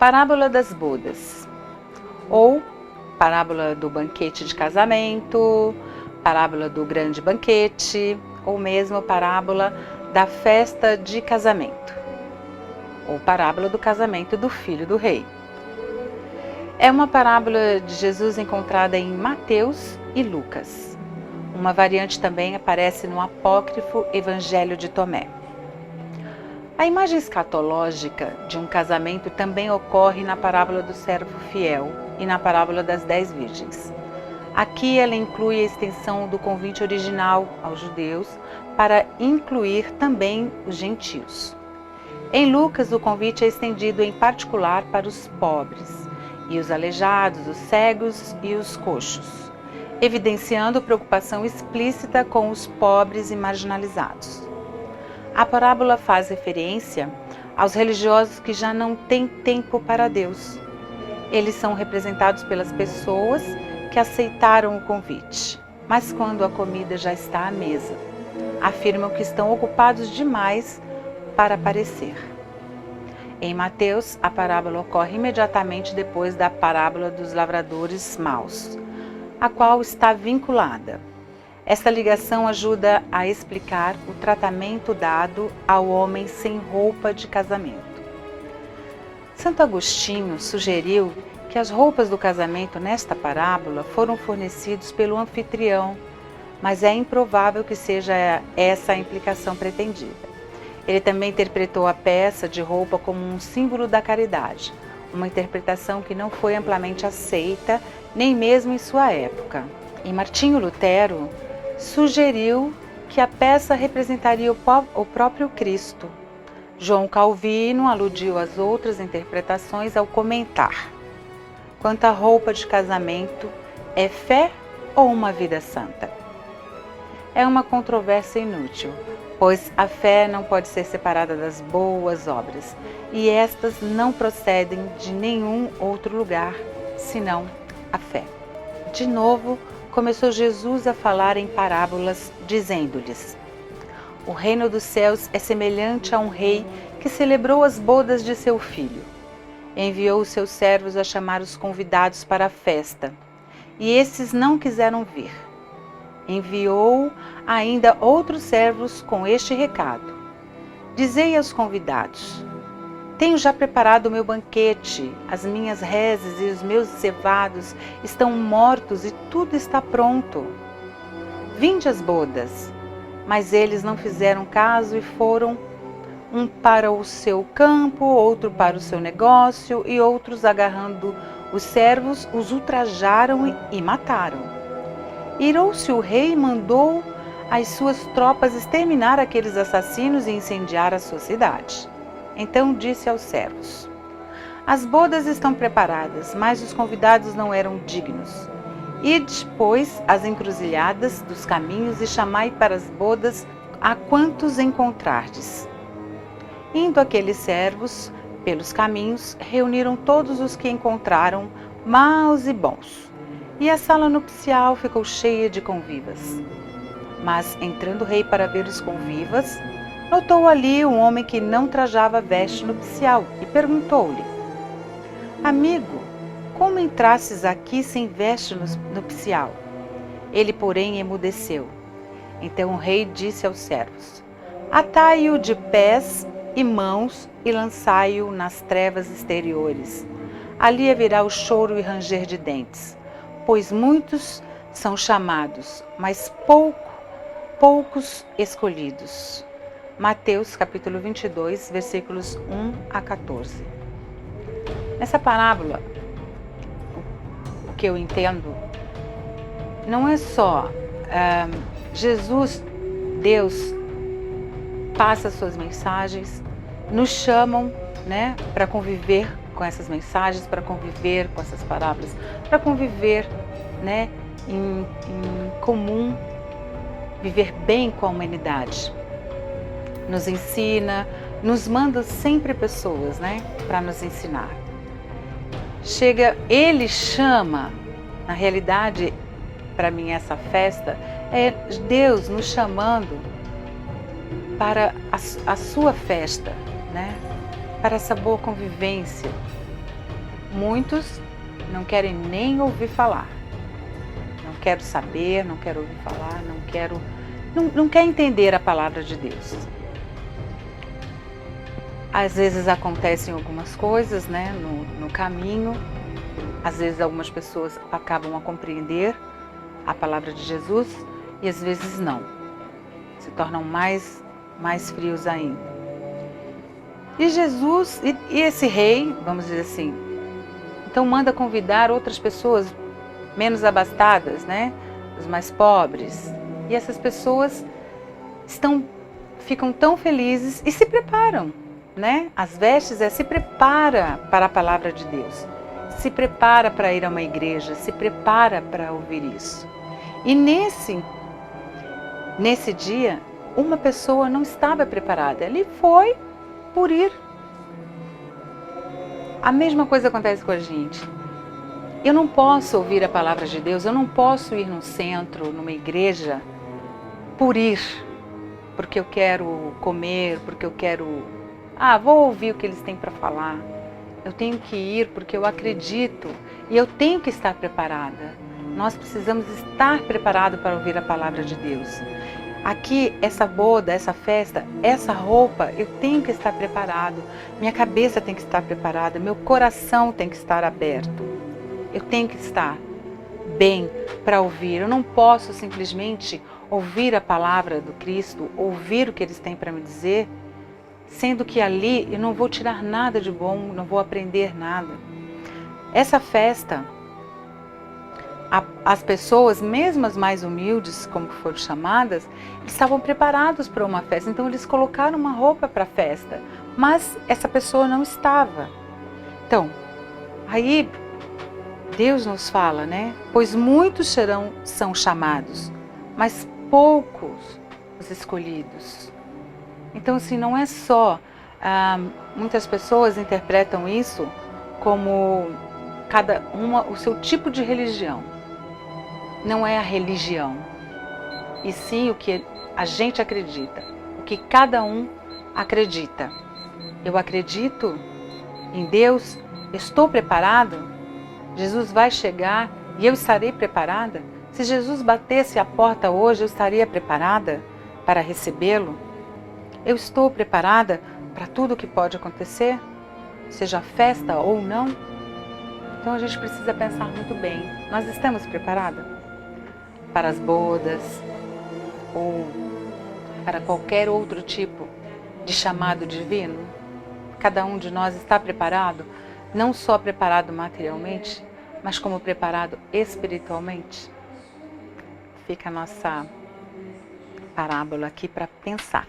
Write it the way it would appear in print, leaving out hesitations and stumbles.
Parábola das bodas, ou parábola do banquete de casamento, parábola do grande banquete, ou mesmo parábola da festa de casamento, ou parábola do casamento do filho do rei. É uma parábola de Jesus encontrada em Mateus e Lucas. Uma variante também aparece no apócrifo Evangelho de Tomé. A imagem escatológica de um casamento também ocorre na parábola do servo fiel e na parábola das 10 virgens. Aqui ela inclui a extensão do convite original aos judeus para incluir também os gentios. Em Lucas, o convite é estendido em particular para os pobres, e os aleijados, os cegos e os coxos, evidenciando preocupação explícita com os pobres e marginalizados. A parábola faz referência aos religiosos que já não têm tempo para Deus. Eles são representados pelas pessoas que aceitaram o convite, mas quando a comida já está à mesa, afirmam que estão ocupados demais para aparecer. Em Mateus, a parábola ocorre imediatamente depois da parábola dos lavradores maus, a qual está vinculada. Esta ligação ajuda a explicar o tratamento dado ao homem sem roupa de casamento. Santo Agostinho sugeriu que as roupas do casamento nesta parábola foram fornecidos pelo anfitrião, mas é improvável que seja essa a implicação pretendida. Ele também interpretou a peça de roupa como um símbolo da caridade, uma interpretação que não foi amplamente aceita, nem mesmo em sua época. E Martinho Lutero sugeriu que a peça representaria o próprio Cristo. João Calvino aludiu às outras interpretações ao comentar: quanto à roupa de casamento, é fé ou uma vida santa? É uma controvérsia inútil, pois a fé não pode ser separada das boas obras, e estas não procedem de nenhum outro lugar, senão a fé. De novo, começou Jesus a falar em parábolas, dizendo-lhes: o reino dos céus é semelhante a um rei que celebrou as bodas de seu filho. Enviou os seus servos a chamar os convidados para a festa, e esses não quiseram vir. Enviou ainda outros servos com este recado: dizei aos convidados: tenho já preparado o meu banquete, as minhas reses e os meus cevados estão mortos e tudo está pronto. Vinde às bodas. Mas eles não fizeram caso e foram, um para o seu campo, outro para o seu negócio, e outros, agarrando os servos, os ultrajaram e mataram. Irou-se o rei e mandou as suas tropas exterminar aqueles assassinos e incendiar a sua cidade. Então disse aos servos: as bodas estão preparadas, mas os convidados não eram dignos. Ide, pois, às encruzilhadas dos caminhos e chamai para as bodas a quantos encontrardes. Indo aqueles servos pelos caminhos, reuniram todos os que encontraram, maus e bons, e a sala nupcial ficou cheia de convivas. Mas, entrando o rei para ver os convivas, notou ali um homem que não trajava veste nupcial e perguntou-lhe: amigo, como entrastes aqui sem veste nupcial? Ele, porém, emudeceu. Então o rei disse aos servos: atai-o de pés e mãos e lançai-o nas trevas exteriores. Ali haverá o choro e ranger de dentes, pois muitos são chamados, mas poucos escolhidos. Mateus capítulo 22, versículos 1 a 14. Nessa parábola, o que eu entendo, não é só Jesus, Deus, passa suas mensagens, nos chamam, né, para conviver com essas mensagens, para conviver com essas parábolas, para conviver, né, em comum, viver bem com a humanidade. Nos ensina, nos manda sempre pessoas, né, para nos ensinar. Ele chama, na realidade, para mim essa festa é Deus nos chamando para a sua festa, né? Para essa boa convivência, muitos não querem nem ouvir falar. Não quero saber, não quero ouvir falar, não quer entender a palavra de Deus. Às vezes acontecem algumas coisas, né, no caminho. Às vezes algumas pessoas acabam a compreender a palavra de Jesus e às vezes não. Se tornam mais frios ainda. E Jesus, e esse rei, vamos dizer assim, então manda convidar outras pessoas menos abastadas, né? Os mais pobres. E essas pessoas ficam tão felizes e se preparam, né? As vestes se prepara para a palavra de Deus. Se prepara para ir a uma igreja, se prepara para ouvir isso. E nesse dia, uma pessoa não estava preparada. Ele foi por ir. A mesma coisa acontece com a gente. Eu não posso ouvir a palavra de Deus, eu não posso ir num centro, numa igreja, por ir, porque eu quero comer, porque eu quero... vou ouvir o que eles têm para falar. Eu tenho que ir porque eu acredito e eu tenho que estar preparada. Nós precisamos estar preparados para ouvir a palavra de Deus. Aqui, essa boda, essa festa, essa roupa, eu tenho que estar preparado. Minha cabeça tem que estar preparada, meu coração tem que estar aberto. Eu tenho que estar bem para ouvir. Eu não posso simplesmente ouvir a palavra do Cristo, ouvir o que eles têm para me dizer, sendo que ali eu não vou tirar nada de bom, não vou aprender nada. Essa festa, as pessoas, mesmo as mais humildes, como foram chamadas, estavam preparados para uma festa, então eles colocaram uma roupa para a festa, mas essa pessoa não estava. Então, aí Deus nos fala, né? Pois muitos são chamados, mas poucos os escolhidos. Então, assim, não é só... muitas pessoas interpretam isso como cada uma o seu tipo de religião. Não é a religião, e sim o que a gente acredita, o que cada um acredita. Eu acredito em Deus, estou preparado? Jesus vai chegar e eu estarei preparada? Se Jesus batesse a porta hoje, eu estaria preparada para recebê-lo? Eu estou preparada para tudo o que pode acontecer, seja festa ou não? Então a gente precisa pensar muito bem. Nós estamos preparadas para as bodas ou para qualquer outro tipo de chamado divino? Cada um de nós está preparado, não só preparado materialmente, mas como preparado espiritualmente? Fica a nossa parábola aqui para pensar.